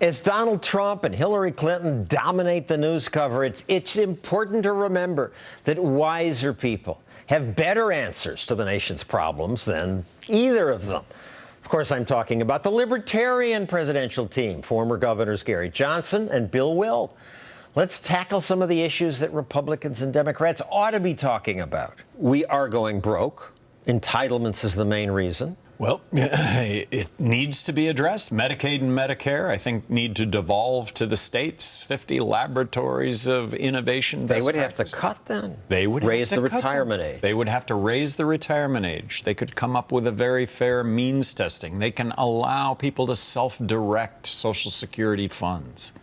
As Donald Trump and Hillary Clinton dominate the news coverage, it's important to remember that wiser people have better answers to the nation's problems than either of them. Of course, I'm talking about the Libertarian presidential team, former Governors Gary Johnson and Bill Weld. Let's tackle some of the issues that Republicans and Democrats ought to be talking about. We are going broke. Entitlements is the main reason. Well, it needs to be addressed. Medicaid and Medicare, I think, need to devolve to the states. 50 laboratories of innovation. They would have to cut then. They would raise have to the retirement age. They would have to raise the retirement age. They could come up with a very fair means testing. They can allow people to self-direct Social Security funds.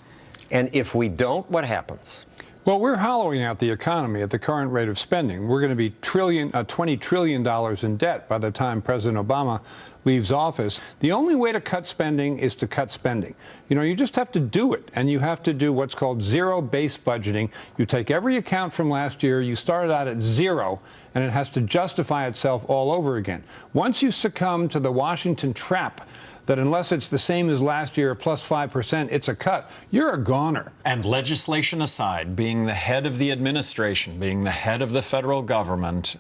And if we don't, what happens? Well, we're hollowing out the economy at the current rate of spending. We're going to be $20 trillion in debt by the time President Obama leaves office. The only way to cut spending is to cut spending. You know, you just have to do it, and you have to do what's called zero-based budgeting. You take every account from last year, you start out at zero, and it has to justify itself all over again. Once you succumb to the Washington trap that unless it's the same as last year, plus 5%, it's a cut, you're a goner. And legislation aside, being the head of the administration, being the head of the federal government,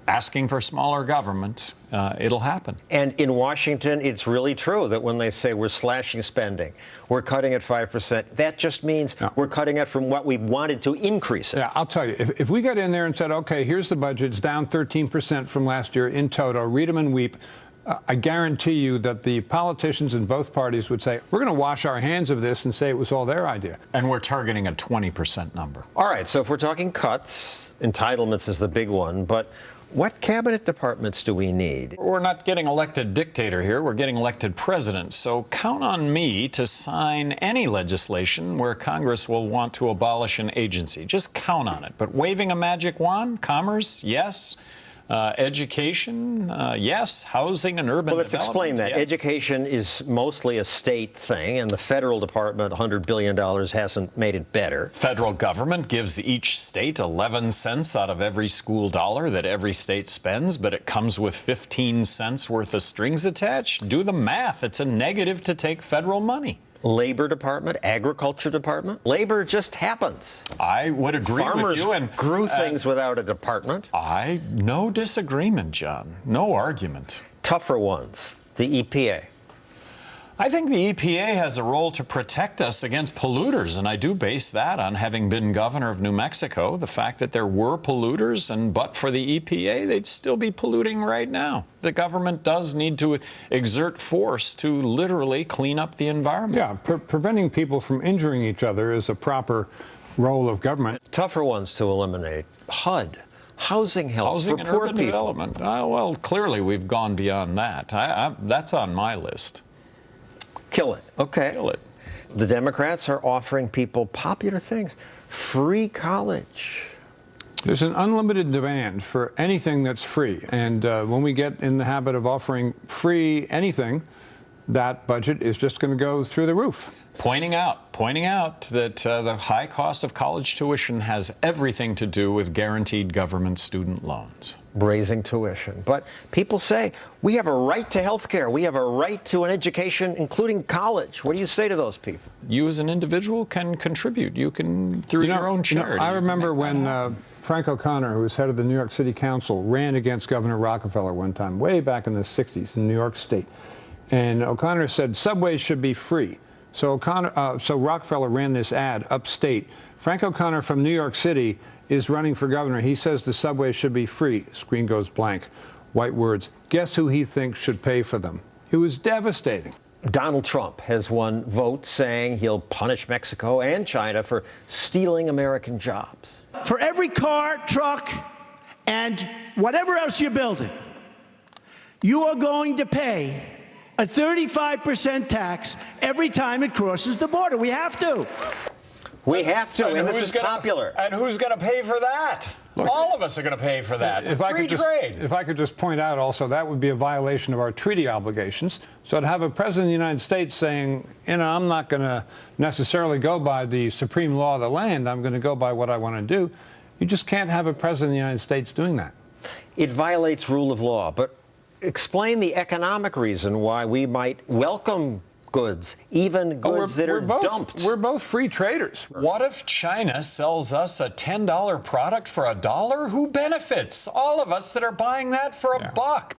asking for smaller government, it'll happen. And in Washington, it's really true that when they say we're slashing spending, we're cutting at 5%, that just means we're cutting it from what we wanted to increase it. Yeah, I'll tell you, if we got in there and said, okay, here's the budget, it's down 13% from last year in total, read them and weep, I guarantee you that the politicians in both parties would say, we're going to wash our hands of this and say it was all their idea. And we're targeting a 20% number. All right, so if we're talking cuts, entitlements is the big one, but what cabinet departments do we need? We're not getting elected dictator here, we're getting elected president. So count on me to sign any legislation where Congress will want to abolish an agency. Just count on it. But waving a magic wand, commerce, yes. Education, yes. Housing and urban development. Well, let's explain that. Yes. Education is mostly a state thing, and the federal department, $100 billion, hasn't made it better. Federal government gives each state 11 cents out of every school dollar that every state spends, but it comes with 15 cents worth of strings attached. Do the math. It's a negative to take federal money. Labor Department, Agriculture Department. Labor just happens. I would agree with you. Farmers grew things without a department. No disagreement, John. No argument. Tougher ones, the EPA. I think the EPA has a role to protect us against polluters, and I do base that on having been governor of New Mexico. The fact that there were polluters, and but for the EPA, they'd still be polluting right now. The government does need to exert force to literally clean up the environment. Yeah, preventing people from injuring each other is a proper role of government. Tougher ones to eliminate, HUD. Housing help Housing for and poor urban people. development. Well, clearly we've gone beyond that. That's on my list. Kill it. Okay. Kill it. The Democrats are offering people popular things. Free college. There's an unlimited demand for anything that's free. And when we get in the habit of offering free anything, that budget is just going to go through the roof. Pointing out that the high cost of college tuition has everything to do with guaranteed government student loans. Raising tuition. But people say, we have a right to health care. We have a right to an education, including college. What do you say to those people? You as an individual can contribute. You can, through your own charity. I remember when Frank O'Connor, who was head of the New York City Council, ran against Governor Rockefeller one time, way back in the 60s in New York State. And O'Connor said subways should be free. So Rockefeller ran this ad upstate. Frank O'Connor from New York City is running for governor. He says the subway should be free. Screen goes blank. White words. Guess who he thinks should pay for them? It was devastating. Donald Trump has won votes saying he'll punish Mexico and China for stealing American jobs. For every car, truck, and whatever else you're building, you are going to pay a 35% tax every time it crosses the border. We have to. We have to, and this is popular. And who's going to pay for that? Look, all of us are going to pay for that. Free trade. If I could just point out also, that would be a violation of our treaty obligations. So to have a president of the United States saying, you know, I'm not going to necessarily go by the supreme law of the land, I'm going to go by what I want to do, you just can't have a president of the United States doing that. It violates rule of law, but explain the economic reason why we might welcome goods, even goods that are dumped. We're both free traders. What if China sells us a $10 product for $1? Who benefits? All of us that are buying that for $1.